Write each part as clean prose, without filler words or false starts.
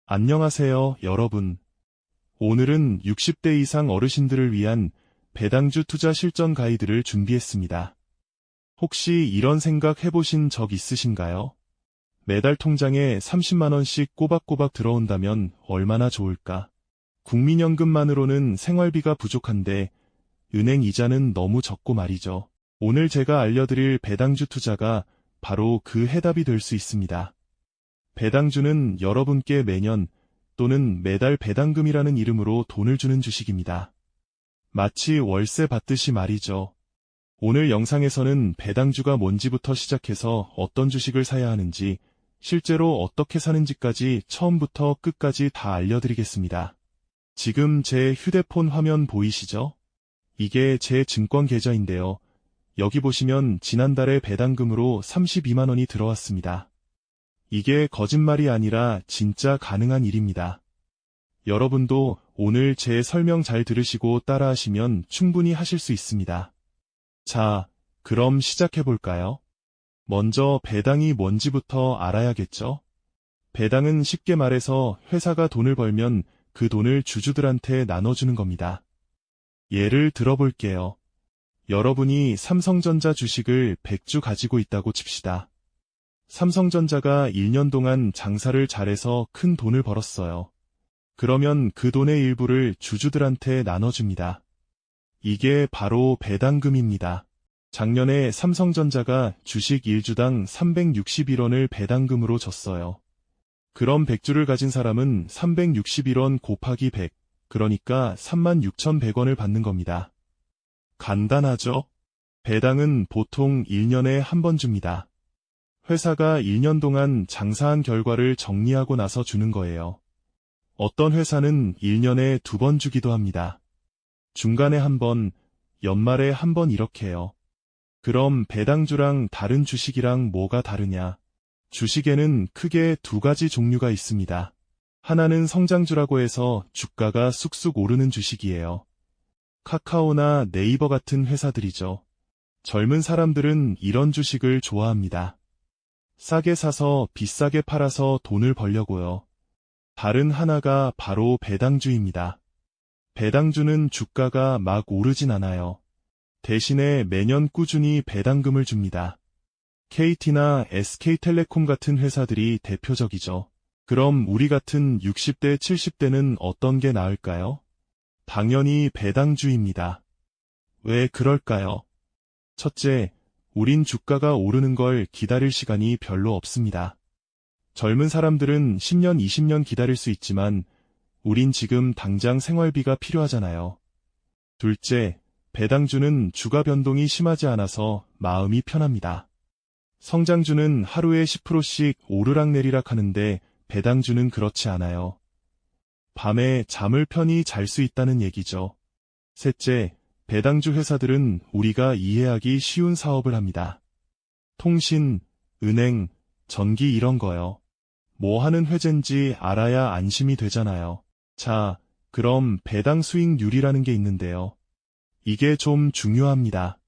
안녕하세요, 여러분. 오늘은 60대 이상 어르신들을 위한 배당주 투자 실전 가이드를 준비했습니다. 혹시 이런 생각 해보신 적 있으신가요? 매달 통장에 30만원씩 꼬박꼬박 들어온다면 얼마나 좋을까? 국민연금만으로는 생활비가 부족한데 은행 이자는 너무 적고 말이죠. 오늘 제가 알려드릴 배당주 투자가 바로 그 해답이 될 수 있습니다. 배당주는 여러분께 매년 또는 매달 배당금이라는 이름으로 돈을 주는 주식입니다. 마치 월세 받듯이 말이죠. 오늘 영상에서는 배당주가 뭔지부터 시작해서 어떤 주식을 사야 하는지, 실제로 어떻게 사는지까지 처음부터 끝까지 다 알려드리겠습니다. 지금 제 휴대폰 화면 보이시죠? 이게 제 증권 계좌인데요. 여기 보시면 지난달에 배당금으로 32만원이 들어왔습니다. 이게 거짓말이 아니라 진짜 가능한 일입니다. 여러분도 오늘 제 설명 잘 들으시고 따라하시면 충분히 하실 수 있습니다. 자, 그럼 시작해볼까요? 먼저 배당이 뭔지부터 알아야겠죠? 배당은 쉽게 말해서 회사가 돈을 벌면 그 돈을 주주들한테 나눠주는 겁니다. 예를 들어볼게요. 여러분이 삼성전자 주식을 100주 가지고 있다고 칩시다. 삼성전자가 1년 동안 장사를 잘해서 큰 돈을 벌었어요. 그러면 그 돈의 일부를 주주들한테 나눠줍니다. 이게 바로 배당금입니다. 작년에 삼성전자가 주식 1주당 361원을 배당금으로 줬어요. 그럼 100주를 가진 사람은 361원 곱하기 100, 그러니까 36,100원을 받는 겁니다. 간단하죠? 배당은 보통 1년에 한 번 줍니다. 회사가 1년 동안 장사한 결과를 정리하고 나서 주는 거예요. 어떤 회사는 1년에 2번 주기도 합니다. 중간에 한 번, 연말에 한 번 이렇게요. 그럼 배당주랑 다른 주식이랑 뭐가 다르냐? 주식에는 크게 두 가지 종류가 있습니다. 하나는 성장주라고 해서 주가가 쑥쑥 오르는 주식이에요. 카카오나 네이버 같은 회사들이죠. 젊은 사람들은 이런 주식을 좋아합니다. 싸게 사서 비싸게 팔아서 돈을 벌려고요. 다른 하나가 바로 배당주입니다. 배당주는 주가가 막 오르진 않아요. 대신에 매년 꾸준히 배당금을 줍니다. KT나 SK텔레콤 같은 회사들이 대표적이죠. 그럼 우리 같은 60대, 70대는 어떤 게 나을까요? 당연히 배당주입니다. 왜 그럴까요? 첫째, 우린 주가가 오르는 걸 기다릴 시간이 별로 없습니다. 젊은 사람들은 10년, 20년 기다릴 수 있지만 우린 지금 당장 생활비가 필요하잖아요. 둘째, 배당주는 주가 변동이 심하지 않아서 마음이 편합니다. 성장주는 하루에 10%씩 오르락내리락 하는데 배당주는 그렇지 않아요. 밤에 잠을 편히 잘 수 있다는 얘기죠. 셋째, 배당주 회사들은 우리가 이해하기 쉬운 사업을 합니다. 통신, 은행, 전기 이런 거요. 뭐 하는 회사인지 알아야 안심이 되잖아요. 자, 그럼 배당 수익률이라는 게 있는데요. 이게 좀 중요합니다.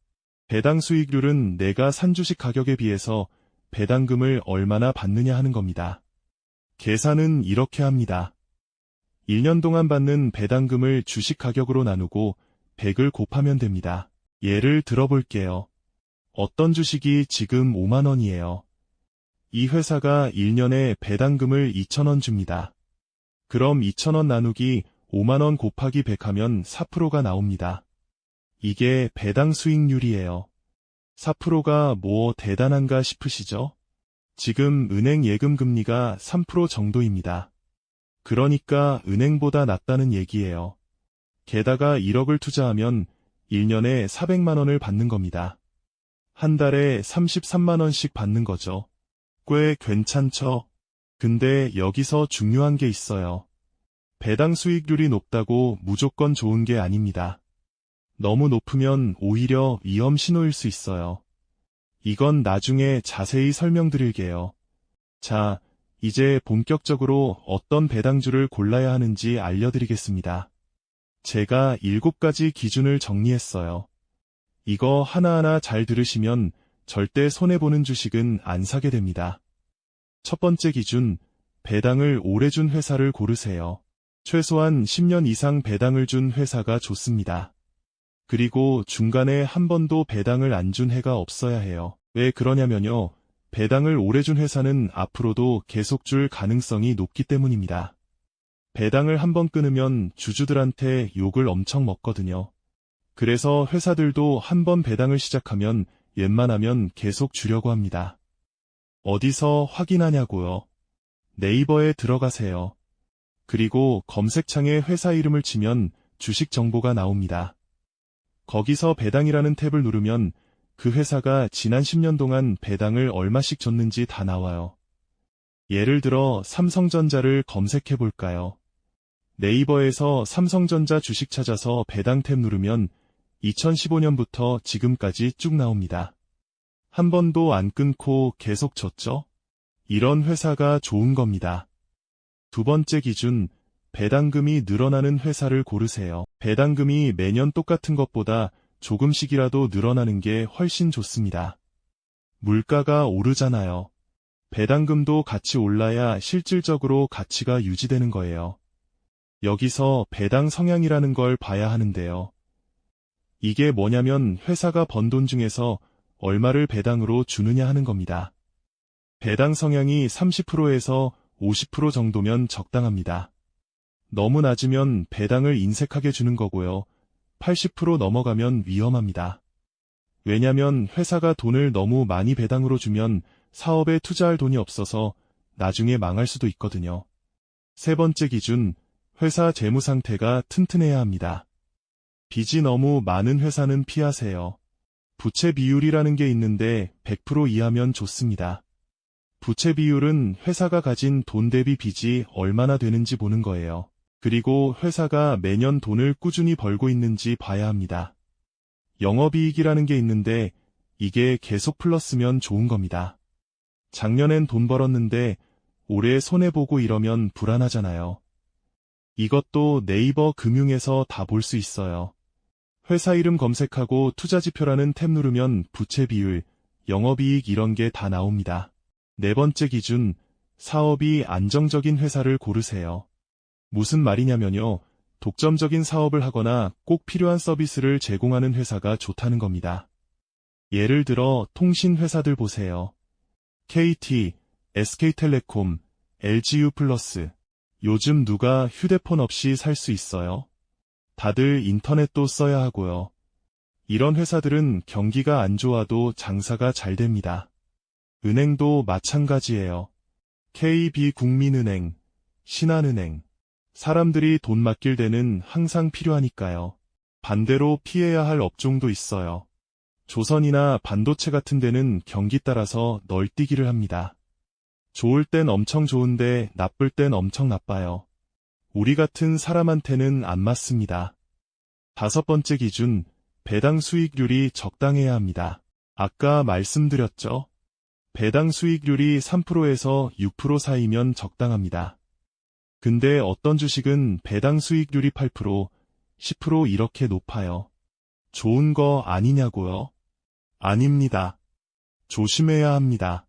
배당 수익률은 내가 산 주식 가격에 비해서 배당금을 얼마나 받느냐 하는 겁니다. 계산은 이렇게 합니다. 1년 동안 받는 배당금을 주식 가격으로 나누고 100을 곱하면 됩니다. 예를 들어볼게요. 어떤 주식이 지금 5만원이에요. 이 회사가 1년에 배당금을 2,000원 줍니다. 그럼 2,000원 나누기 5만원 곱하기 100 하면 4%가 나옵니다. 이게 배당 수익률이에요. 4%가 뭐 대단한가 싶으시죠? 지금 은행 예금 금리가 3% 정도입니다. 그러니까 은행보다 낫다는 얘기예요. 게다가 1억을 투자하면 1년에 400만원을 받는 겁니다. 한 달에 33만원씩 받는 거죠. 꽤 괜찮죠? 근데 여기서 중요한 게 있어요. 배당 수익률이 높다고 무조건 좋은 게 아닙니다. 너무 높으면 오히려 위험 신호일 수 있어요. 이건 나중에 자세히 설명드릴게요. 자, 이제 본격적으로 어떤 배당주를 골라야 하는지 알려드리겠습니다. 제가 7가지 기준을 정리했어요. 이거 하나하나 잘 들으시면 절대 손해보는 주식은 안 사게 됩니다. 첫 번째 기준, 배당을 오래 준 회사를 고르세요. 최소한 10년 이상 배당을 준 회사가 좋습니다. 그리고 중간에 한 번도 배당을 안 준 해가 없어야 해요. 왜 그러냐면요. 배당을 오래 준 회사는 앞으로도 계속 줄 가능성이 높기 때문입니다. 배당을 한 번 끊으면 주주들한테 욕을 엄청 먹거든요. 그래서 회사들도 한 번 배당을 시작하면 웬만하면 계속 주려고 합니다. 어디서 확인하냐고요? 네이버에 들어가세요. 그리고 검색창에 회사 이름을 치면 주식 정보가 나옵니다. 거기서 배당이라는 탭을 누르면 그 회사가 지난 10년 동안 배당을 얼마씩 줬는지 다 나와요. 예를 들어 삼성전자를 검색해 볼까요? 네이버에서 삼성전자 주식 찾아서 배당 탭 누르면 2015년부터 지금까지 쭉 나옵니다. 한 번도 안 끊고 계속 줬죠? 이런 회사가 좋은 겁니다. 두 번째 기준, 배당금이 늘어나는 회사를 고르세요. 배당금이 매년 똑같은 것보다 조금씩이라도 늘어나는 게 훨씬 좋습니다. 물가가 오르잖아요. 배당금도 같이 올라야 실질적으로 가치가 유지되는 거예요. 여기서 배당 성향이라는 걸 봐야 하는데요. 이게 뭐냐면 회사가 번 돈 중에서 얼마를 배당으로 주느냐 하는 겁니다. 배당 성향이 30%에서 50% 정도면 적당합니다. 너무 낮으면 배당을 인색하게 주는 거고요. 80% 넘어가면 위험합니다. 왜냐면 회사가 돈을 너무 많이 배당으로 주면 사업에 투자할 돈이 없어서 나중에 망할 수도 있거든요. 세 번째 기준, 회사 재무 상태가 튼튼해야 합니다. 빚이 너무 많은 회사는 피하세요. 부채 비율이라는 게 있는데 100% 이하면 좋습니다. 부채 비율은 회사가 가진 돈 대비 빚이 얼마나 되는지 보는 거예요. 그리고 회사가 매년 돈을 꾸준히 벌고 있는지 봐야 합니다. 영업이익이라는 게 있는데 이게 계속 플러스면 좋은 겁니다. 작년엔 돈 벌었는데 올해 손해보고 이러면 불안하잖아요. 이것도 네이버 금융에서 다 볼 수 있어요. 회사 이름 검색하고 투자지표라는 탭 누르면 부채 비율, 영업이익 이런 게 다 나옵니다. 네 번째 기준, 사업이 안정적인 회사를 고르세요. 무슨 말이냐면요. 독점적인 사업을 하거나 꼭 필요한 서비스를 제공하는 회사가 좋다는 겁니다. 예를 들어 통신 회사들 보세요. KT, SK텔레콤, LGU+. 요즘 누가 휴대폰 없이 살 수 있어요? 다들 인터넷도 써야 하고요. 이런 회사들은 경기가 안 좋아도 장사가 잘 됩니다. 은행도 마찬가지예요. KB국민은행, 신한은행. 사람들이 돈 맡길 때는 항상 필요하니까요. 반대로 피해야 할 업종도 있어요. 조선이나 반도체 같은 데는 경기 따라서 널뛰기를 합니다. 좋을 땐 엄청 좋은데 나쁠 땐 엄청 나빠요. 우리 같은 사람한테는 안 맞습니다. 다섯 번째 기준, 배당 수익률이 적당해야 합니다. 아까 말씀드렸죠? 배당 수익률이 3%에서 6% 사이면 적당합니다. 근데 어떤 주식은 배당 수익률이 8%, 10% 이렇게 높아요. 좋은 거 아니냐고요? 아닙니다. 조심해야 합니다.